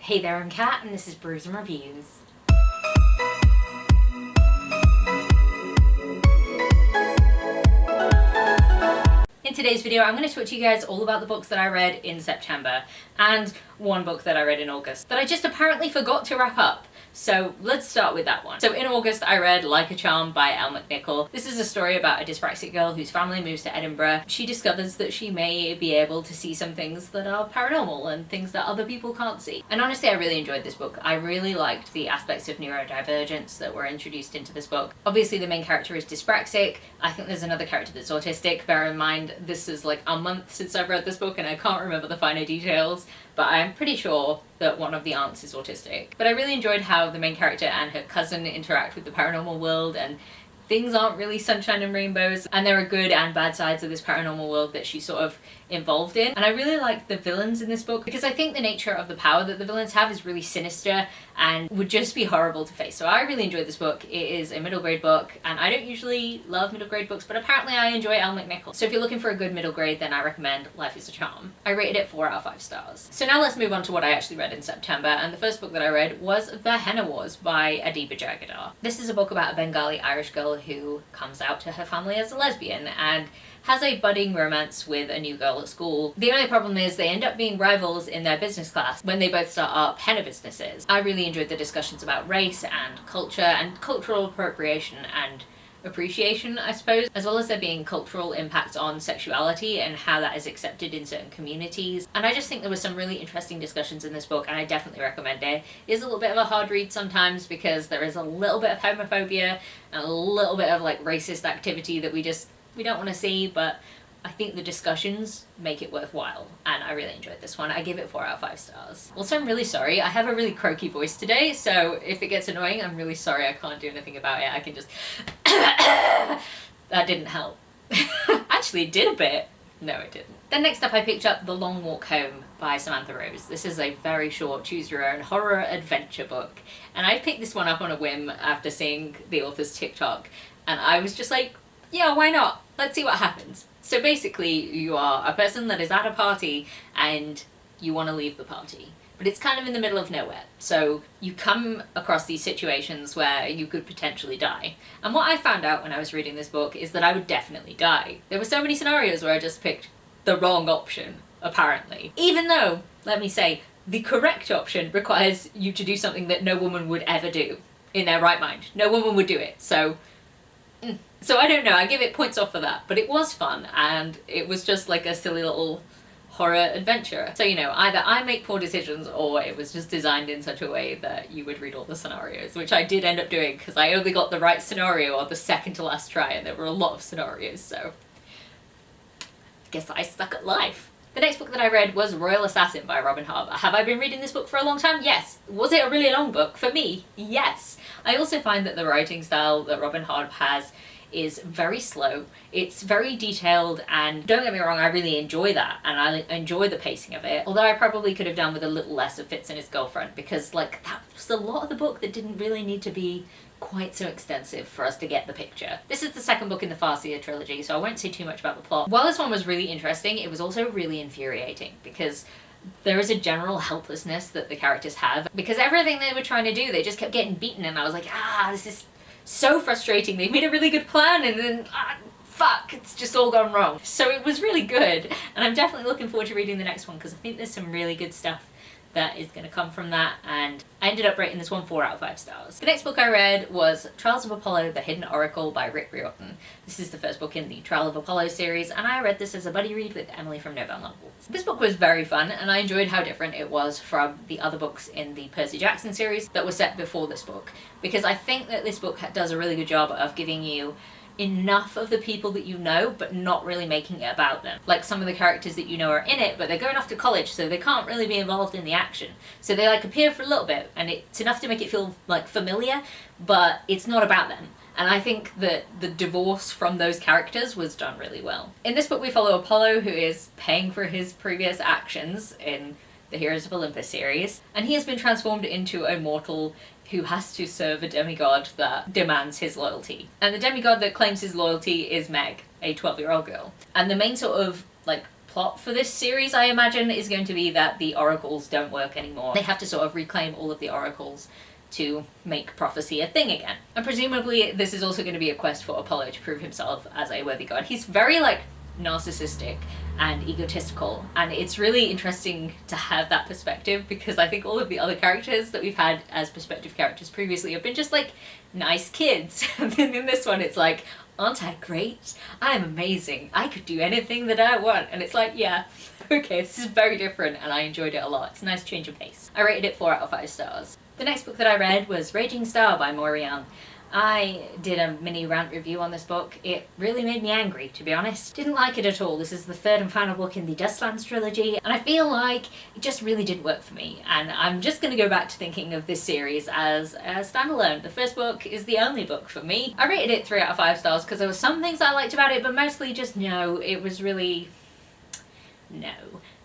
Hey there, I'm Kat, and this is Brews and Reviews. In today's video, I'm going to talk to you guys all about the books that I read in September, and one book that I read in August that I just apparently forgot to wrap up. So let's start with that one. So in August, I read Like a Charm by Elle McNichol. This is a story about a dyspraxic girl whose family moves to Edinburgh. She discovers that she may be able to see some things that are paranormal and things that other people can't see. And honestly, I really enjoyed this book. I really liked the aspects of neurodivergence that were introduced into this book. Obviously, the main character is dyspraxic. I think there's another character that's autistic. Bear in mind, this is like a month since I've read this book and I can't remember the finer details, but I'm pretty sure that one of the aunts is autistic. But I really enjoyed how the main character and her cousin interact with the paranormal world, and things aren't really sunshine and rainbows, and there are good and bad sides of this paranormal world that she's sort of involved in. And I really like the villains in this book because I think the nature of the power that the villains have is really sinister and would just be horrible to face. So I really enjoyed this book. It is a middle grade book, and I don't usually love middle grade books, but apparently I enjoy Elle McNichol. So if you're looking for a good middle grade, then I recommend Life is a Charm. I rated it 4 out of 5 stars. So now let's move on to what I actually read in September, and the first book that I read was The Henna Wars by Adiba Jagadar. This is a book about a Bengali Irish girl who comes out to her family as a lesbian and has a budding romance with a new girl at school. The only problem is they end up being rivals in their business class when they both start up henna businesses. I really enjoyed the discussions about race and culture and cultural appropriation and appreciation, I suppose, as well as there being cultural impacts on sexuality and how that is accepted in certain communities. And I just think there were some really interesting discussions in this book, and I definitely recommend it. It is a little bit of a hard read sometimes because there is a little bit of homophobia and a little bit of like racist activity that we don't want to see, but I think the discussions make it worthwhile, and I really enjoyed this one. I give it 4 out of 5 stars. Also, I'm really sorry. I have a really croaky voice today, so if it gets annoying, I'm really sorry. I can't do anything about it. I can just... That didn't help. Actually, it did a bit. No, it didn't. Then next up, I picked up The Long Walk Home by Samantha Rose. This is a very short choose-your-own horror adventure book, and I picked this one up on a whim after seeing the author's TikTok, and I was just like, yeah, why not? Let's see what happens. So basically, you are a person that is at a party and you want to leave the party, but it's kind of in the middle of nowhere. So you come across these situations where you could potentially die. And what I found out when I was reading this book is that I would definitely die. There were so many scenarios where I just picked the wrong option, apparently. Even though, let me say, the correct option requires you to do something that no woman would ever do in their right mind. No woman would do it. So I don't know, I give it points off for that, but it was fun, and it was just like a silly little horror adventure. So, you know, either I make poor decisions or it was just designed in such a way that you would read all the scenarios, which I did end up doing because I only got the right scenario on the second to last try, and there were a lot of scenarios, so I guess I suck at life. The next book that I read was Royal Assassin by Robin Harbour. Have I been reading this book for a long time? Yes. Was it a really long book? For me, yes. I also find that the writing style that Robin Harbour has is very slow. It's very detailed, and don't get me wrong, I really enjoy that, and I enjoy the pacing of it. Although I probably could have done with a little less of Fitz and his girlfriend, because like that was a lot of the book that didn't really need to be quite so extensive for us to get the picture. This is the second book in the Farseer trilogy, so I won't say too much about the plot. While this one was really interesting, it was also really infuriating because there is a general helplessness that the characters have, because everything they were trying to do, they just kept getting beaten, and I was like, this is so frustrating. They made a really good plan and then fuck, it's just all gone wrong. So it was really good, and I'm definitely looking forward to reading the next one because I think there's some really good stuff that is going to come from that, and I ended up rating this one 4 out of 5 stars. The next book I read was Trials of Apollo, The Hidden Oracle by Rick Riordan. This is the first book in the Trial of Apollo series, and I read this as a buddy read with Emily from Novell Novels. This book was very fun, and I enjoyed how different it was from the other books in the Percy Jackson series that were set before this book, because I think that this book does a really good job of giving you enough of the people that you know, but not really making it about them. Like, some of the characters that you know are in it, but they're going off to college, so they can't really be involved in the action. So they like appear for a little bit, and it's enough to make it feel like familiar, but it's not about them. And I think that the divorce from those characters was done really well. In this book we follow Apollo, who is paying for his previous actions in the Heroes of Olympus series, and he has been transformed into a mortal who has to serve a demigod that demands his loyalty. And the demigod that claims his loyalty is Meg, a 12-year-old girl. And the main sort of like plot plot for this series, I imagine, is going to be that the oracles don't work anymore. They have to sort of reclaim all of the oracles to make prophecy a thing again. And presumably this is also going to be a quest for Apollo to prove himself as a worthy god. He's very, like, narcissistic and egotistical, and it's really interesting to have that perspective, because I think all of the other characters that we've had as perspective characters previously have been just like nice kids. And then in this one it's like, aren't I great? I'm amazing. I could do anything that I want. And it's like, yeah, okay, this is very different, and I enjoyed it a lot. It's a nice change of pace. I rated it 4 out of 5 stars. The next book that I read was Raging Star by Maura Young. I did a mini rant review on this book. It really made me angry, to be honest. Didn't like it at all. This is the third and final book in the Dustlands trilogy, and I feel like it just really didn't work for me. And I'm just going to go back to thinking of this series as a standalone. The first book is the only book for me. I rated it 3 out of 5 stars because there were some things I liked about it, but mostly just no, it was really... no,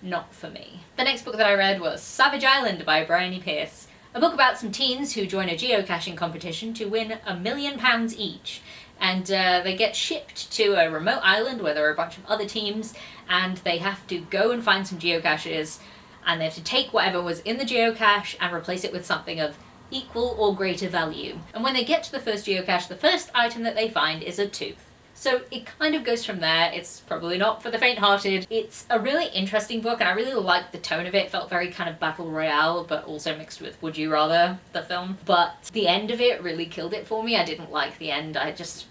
not for me. The next book that I read was Savage Island by Bryony Pierce. A book about some teens who join a geocaching competition to win £1 million each. And they get shipped to a remote island where there are a bunch of other teams, and they have to go and find some geocaches, and they have to take whatever was in the geocache and replace it with something of equal or greater value. And when they get to the first geocache, the first item that they find is a tooth. So it kind of goes from there. It's probably not for the faint-hearted. It's a really interesting book, and I really liked the tone of it. It felt very kind of battle royale, but also mixed with Would You Rather, the film. But the end of it really killed it for me. I didn't like the end. I just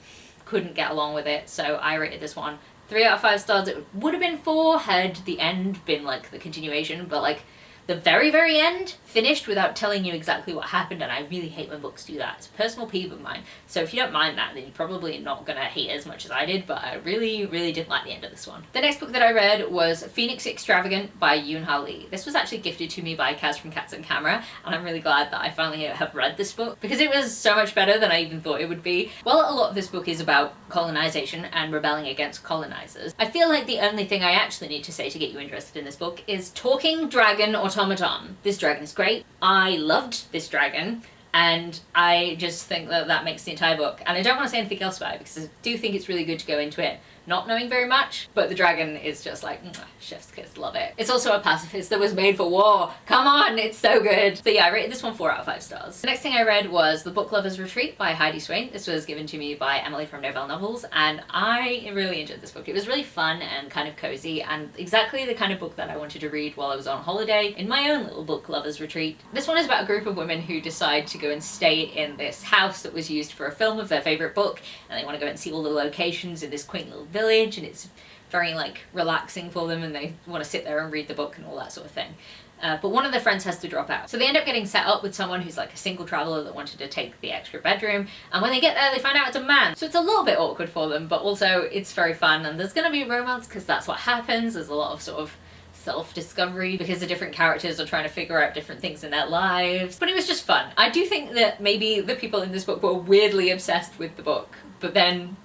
couldn't get along with it, so I rated this one 3 out of 5 stars. It would have been 4 had the end been like the continuation, but like the very, very end finished without telling you exactly what happened, and I really hate when books do that. It's a personal peeve of mine. So if you don't mind that, then you're probably not gonna hate it as much as I did, but I really, really didn't like the end of this one. The next book that I read was Phoenix Extravagant by Yoon-Ha Lee. This was actually gifted to me by Kaz from Cats and Camera, and I'm really glad that I finally have read this book, because it was so much better than I even thought it would be. While a lot of this book is about colonization and rebelling against colonizers, I feel like the only thing I actually need to say to get you interested in this book is talking dragon automaton. This dragon is great. I loved this dragon, and I just think that that makes the entire book. And I don't want to say anything else about it, because I do think it's really good to go into it not knowing very much, but the dragon is just like, chef's kiss, love it. It's also a pacifist that was made for war. Come on, it's so good. So yeah, I rated this one 4 out of 5 stars. The next thing I read was The Book Lover's Retreat by Heidi Swain. This was given to me by Emily from Novelle Novels, and I really enjoyed this book. It was really fun and kind of cozy, and exactly the kind of book that I wanted to read while I was on holiday in my own little book lover's retreat. This one is about a group of women who decide to go and stay in this house that was used for a film of their favourite book, and they want to go and see all the locations in this quaint little village, and it's very like relaxing for them, and they want to sit there and read the book and all that sort of thing. But one of their friends has to drop out. So they end up getting set up with someone who's like a single traveller that wanted to take the extra bedroom, and when they get there they find out it's a man. So it's a little bit awkward for them, but also it's very fun, and there's going to be romance because that's what happens. There's a lot of sort of self-discovery because the different characters are trying to figure out different things in their lives. But it was just fun. I do think that maybe the people in this book were weirdly obsessed with the book, but then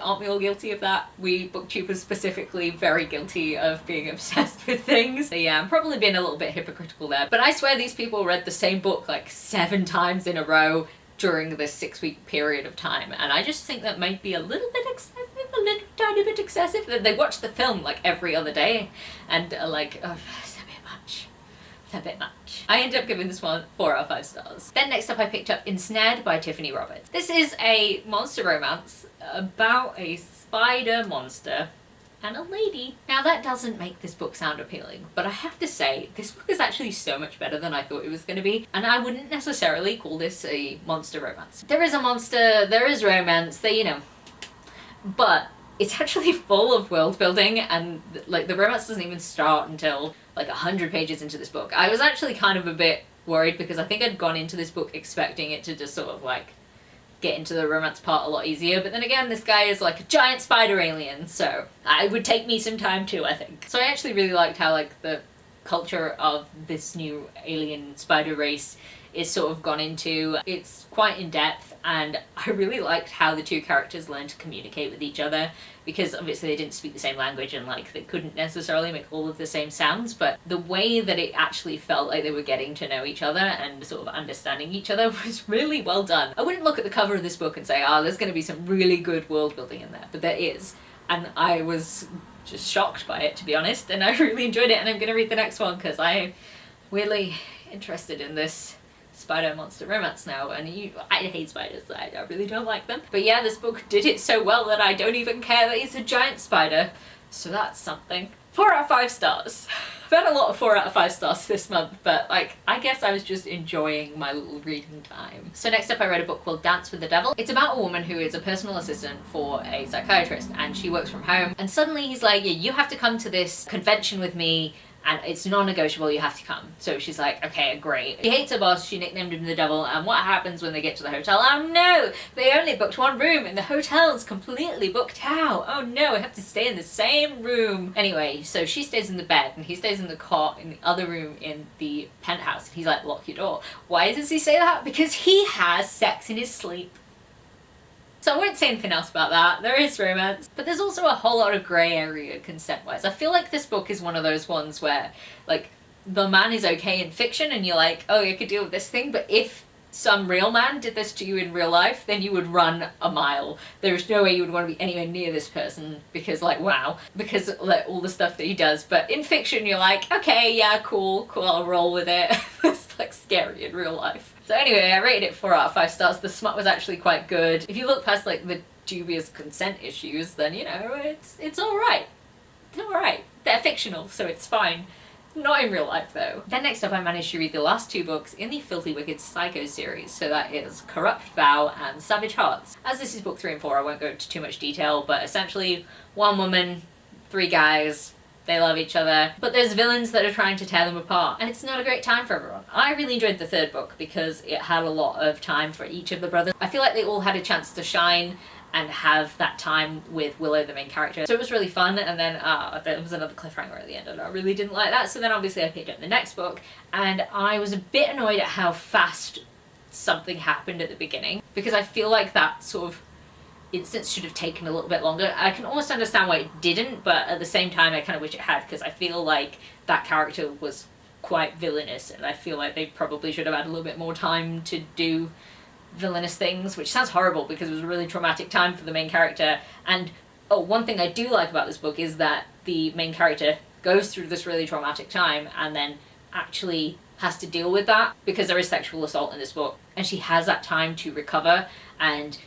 aren't we all guilty of that? We booktubers specifically very guilty of being obsessed with things. So yeah, I'm probably being a little bit hypocritical there, but I swear these people read the same book like 7 times in a row during this 6-week period of time, and I just think that might be a little bit excessive, a little tiny bit excessive. They watch the film like every other day, and are like, oh, it's a bit much. It's a bit much. I ended up giving this one 4 out of 5 stars. Then next up I picked up Ensnared by Tiffany Roberts. This is a monster romance about a spider monster and a lady. Now that doesn't make this book sound appealing, but I have to say this book is actually so much better than I thought it was going to be, and I wouldn't necessarily call this a monster romance. There is a monster, there is romance, but it's actually full of world building, and like the romance doesn't even start until like 100 pages into this book. I was actually kind of a bit worried because I think I'd gone into this book expecting it to just sort of like get into the romance part a lot easier, but then again this guy is like a giant spider alien, so it would take me some time too, I think. So I actually really liked how like the culture of this new alien spider race is sort of gone into. It's quite in depth, and I really liked how the 2 characters learned to communicate with each other, because obviously they didn't speak the same language and like they couldn't necessarily make all of the same sounds, but the way that it actually felt like they were getting to know each other and sort of understanding each other was really well done. I wouldn't look at the cover of this book and say, oh, there's going to be some really good world building in there, but there is. And I was just shocked by it, to be honest, and I really enjoyed it, and I'm going to read the next one because I'm weirdly interested in this spider monster romance now, and I hate spiders, I really don't like them. But yeah, this book did it so well that I don't even care that he's a giant spider, so that's something. 4 out of 5 stars. I've had a lot of 4 out of 5 stars this month, but like, I guess I was just enjoying my little reading time. So next up I read a book called Dance with the Devil. It's about a woman who is a personal assistant for a psychiatrist, and she works from home, and suddenly he's like, yeah, you have to come to this convention with me, and it's non-negotiable, you have to come. So she's like, okay, great. She hates her boss, she nicknamed him the devil, and what happens when they get to the hotel? Oh no! They only booked 1 room and the hotel's completely booked out. Oh no, I have to stay in the same room. Anyway, so she stays in the bed and he stays in the cot in the other room in the penthouse. And he's like, lock your door. Why does he say that? Because he has sex in his sleep. So I won't say anything else about that. There is romance, but there's also a whole lot of grey area consent-wise. I feel like this book is one of those ones where, like, the man is okay in fiction and you're like, oh, you could deal with this thing, but if some real man did this to you in real life, then you would run a mile. There's no way you would want to be anywhere near this person because, like, wow, because like all the stuff that he does. But in fiction, you're like, okay, yeah, cool, I'll roll with it. It's like scary in real life. So anyway, I rated it 4 out of 5 stars. The smut was actually quite good. If you look past like the dubious consent issues, then you know, it's alright. It's alright. They're fictional, so it's fine. Not in real life though. Then next up I managed to read the last 2 books in the Filthy Wicked Psycho series. So that is Corrupt Vow and Savage Hearts. As this is book 3 and 4, I won't go into too much detail, but essentially 1 woman, 3 guys, they love each other, but there's villains that are trying to tear them apart, and it's not a great time for everyone. I really enjoyed the 3rd book because it had a lot of time for each of the brothers. I feel like they all had a chance to shine and have that time with Willow, the main character. So it was really fun, and then there was another cliffhanger at the end and I really didn't like that, so then obviously I picked up the next book, and I was a bit annoyed at how fast something happened at the beginning, because I feel like that sort of instance should have taken a little bit longer. I can almost understand why it didn't, but at the same time I kind of wish it had, because I feel like that character was quite villainous, and I feel like they probably should have had a little bit more time to do villainous things, which sounds horrible because it was a really traumatic time for the main character. And oh, one thing I do like about this book is that the main character goes through this really traumatic time and then actually has to deal with that, because there is sexual assault in this book, and she has that time to recover. And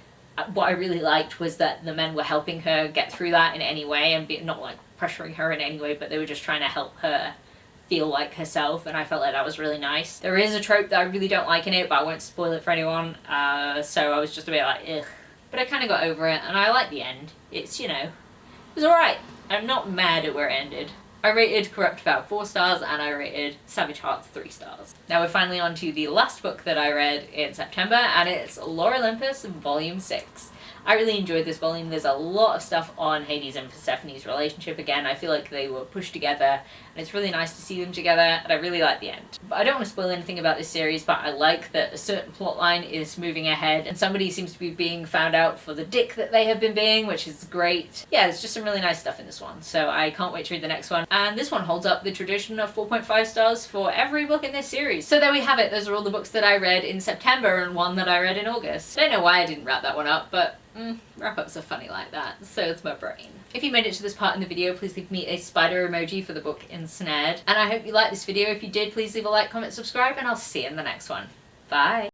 what I really liked was that the men were helping her get through that in any way, and not like pressuring her in any way, but they were just trying to help her feel like herself, and I felt like that was really nice. There is a trope that I really don't like in it, but I won't spoil it for anyone, so I was just a bit like, ugh. But I kind of got over it, and I like the end. It's, you know, it was alright. I'm not mad at where it ended. I rated Corrupt Vow 4 stars, and I rated Savage Hearts 3 stars. Now we're finally on to the last book that I read in September, and it's Lore Olympus Volume 6. I really enjoyed this volume. There's a lot of stuff on Hades and Persephone's relationship again. I feel like they were pushed together, and it's really nice to see them together, and I really like the end. But I don't want to spoil anything about this series, but I like that a certain plotline is moving ahead, and somebody seems to be being found out for the dick that they have been being, which is great. Yeah, there's just some really nice stuff in this one, so I can't wait to read the next one. And this one holds up the tradition of 4.5 stars for every book in this series. So there we have it. Those are all the books that I read in September and one that I read in August. I don't know why I didn't wrap that one up, but wrap-ups are funny like that, so it's my brain. If you made it to this part in the video, please leave me a spider emoji for the book Ensnared. And I hope you liked this video. If you did, please leave a like, comment, subscribe, and I'll see you in the next one. Bye!